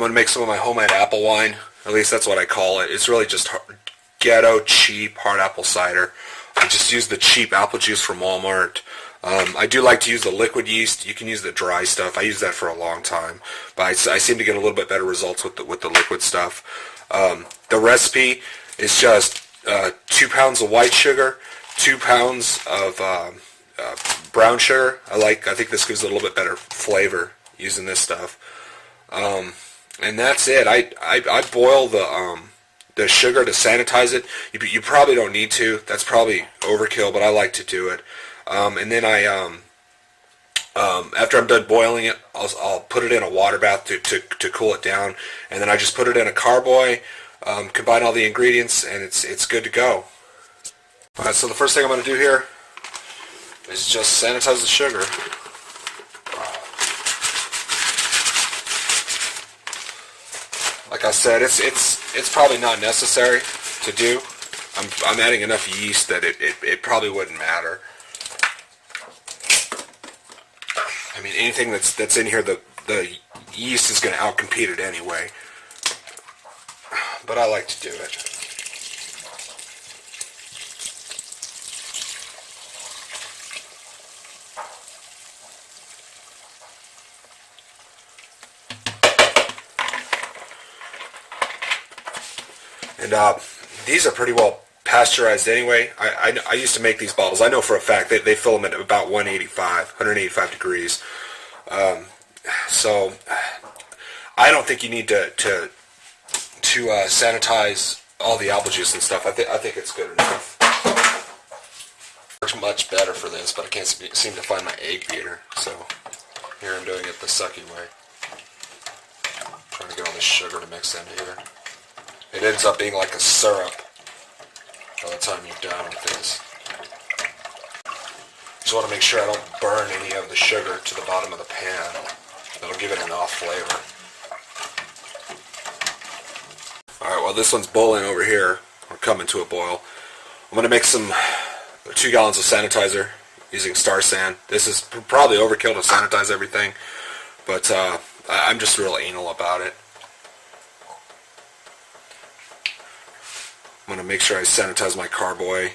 going to make some of my homemade Applewine. At least that's what I call it. It's really just ghetto, cheap, hard apple cider. I just use the cheap apple juice from Walmart. I do like to use the liquid yeast. You can use the dry stuff. I use that for a long time, but I seem to get a little bit better results with the liquid stuff. The recipe is just 2 pounds of white sugar, 2 pounds of brown sugar. I think this gives a little bit better flavor using this stuff. And that's it. I boil the sugar to sanitize it. You probably don't need to. That's probably overkill, but I like to do it. And then after I'm done boiling it, I'll put it in a water bath to cool it down, and then I just put it in a carboy, combine all the ingredients, and it's good to go. Alright, so the first thing I'm going to do here is just sanitize the sugar. Like I said, it's probably not necessary to do. I'm adding enough yeast that it probably wouldn't matter. I mean, anything that's in here, the yeast is going to outcompete it anyway. But I like to do it. And these are pretty well pasteurized anyway. I used to make these bottles. I know for a fact they fill them at about 185 degrees. So I don't think you need to sanitize all the apple juice and stuff. I think it's good enough. Works much better for this, but I can't seem to find my egg beater. So here I'm doing it the sucky way. Trying to get all this sugar to mix in here. It ends up being like a syrup by the time you're done with this. Just want to make sure I don't burn any of the sugar to the bottom of the pan. That'll give it an off flavor. Alright, while this one's boiling over here, or coming to a boil, I'm going to make some 2 gallons of sanitizer using Star San. This is probably overkill to sanitize everything, but I'm just real anal about it. I'm going to make sure I sanitize my carboy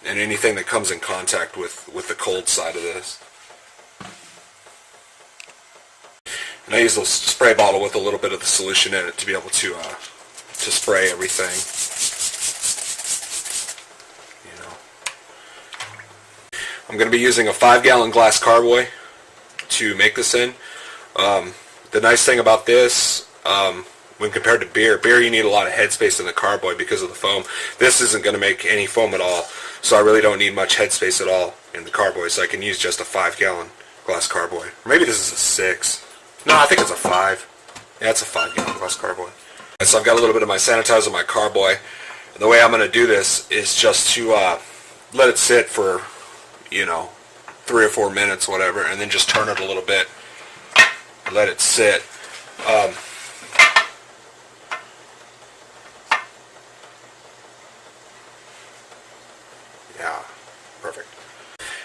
and anything that comes in contact with the cold side of this. And I use a spray bottle with a little bit of the solution in it to be able to spray everything. You know, I'm going to be using a 5-gallon glass carboy to make this in. The nice thing about this, when compared to beer you need a lot of headspace in the carboy because of the foam. This isn't going to make any foam at all, so I really don't need much headspace at all in the carboy, so I can use just a 5-gallon glass carboy. Or maybe this is a 6. No, I think it's a 5. Yeah, it's a 5-gallon glass carboy. And so I've got a little bit of my sanitizer in my carboy. And the way I'm going to do this is just to let it sit for, 3 or 4 minutes, whatever, and then just turn it a little bit and let it sit. Yeah, perfect.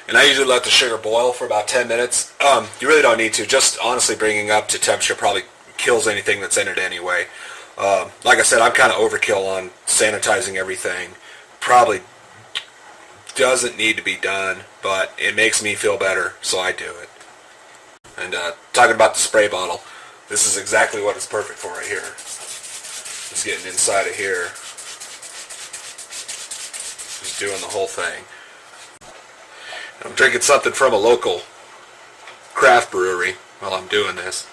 And I usually let the sugar boil for about 10 minutes. You really don't need to. Just honestly bringing up to temperature probably kills anything that's in it anyway. Like I said, I'm kind of overkill on sanitizing everything. Probably doesn't need to be done, but it makes me feel better, so I do it. And talking about the spray bottle, this is exactly what it's perfect for right here. Just getting inside of here. Just doing the whole thing. I'm drinking something from a local craft brewery while I'm doing this.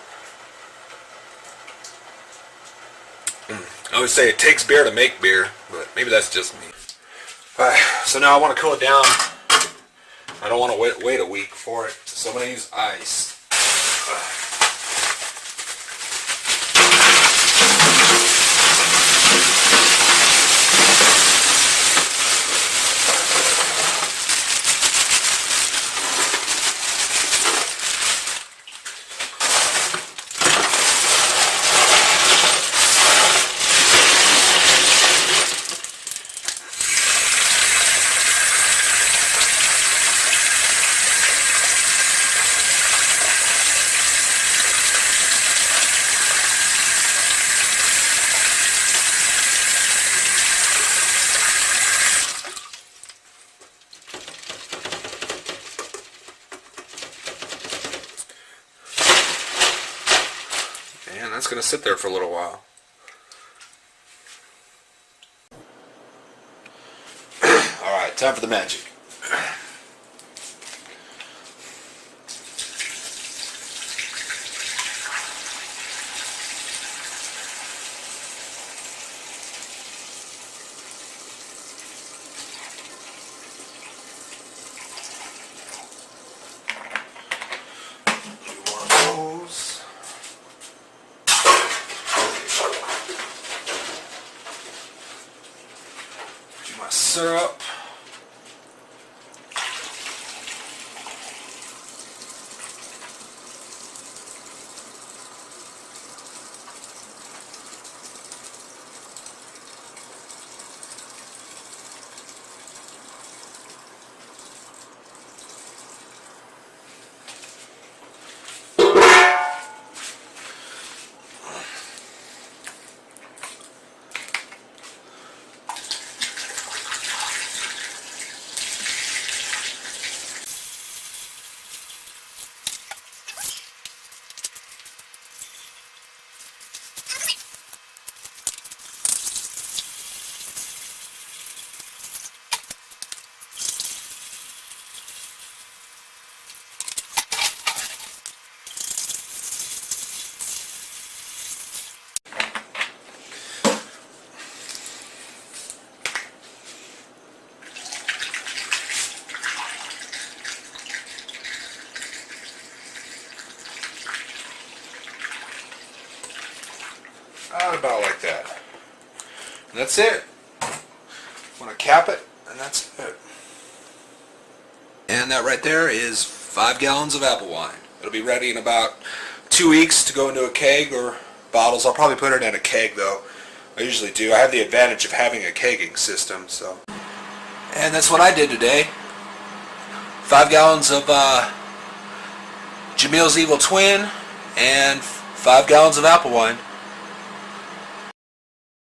I always say it takes beer to make beer, but maybe that's just me. Alright, so now I want to cool it down. I don't want to wait a week for it, so I'm going to use ice. it's going to sit there for a little while. Alright, time for the magic. My syrup. About like that. And that's it. I'm going to cap it, and that's it. And that right there is 5 gallons of apple wine. It'll be ready in about 2 weeks to go into a keg or bottles. I'll probably put it in a keg though. I usually do. I have the advantage of having a kegging system. So. And that's what I did today. 5 gallons of Jamil's Evil Twin and 5 gallons of apple wine.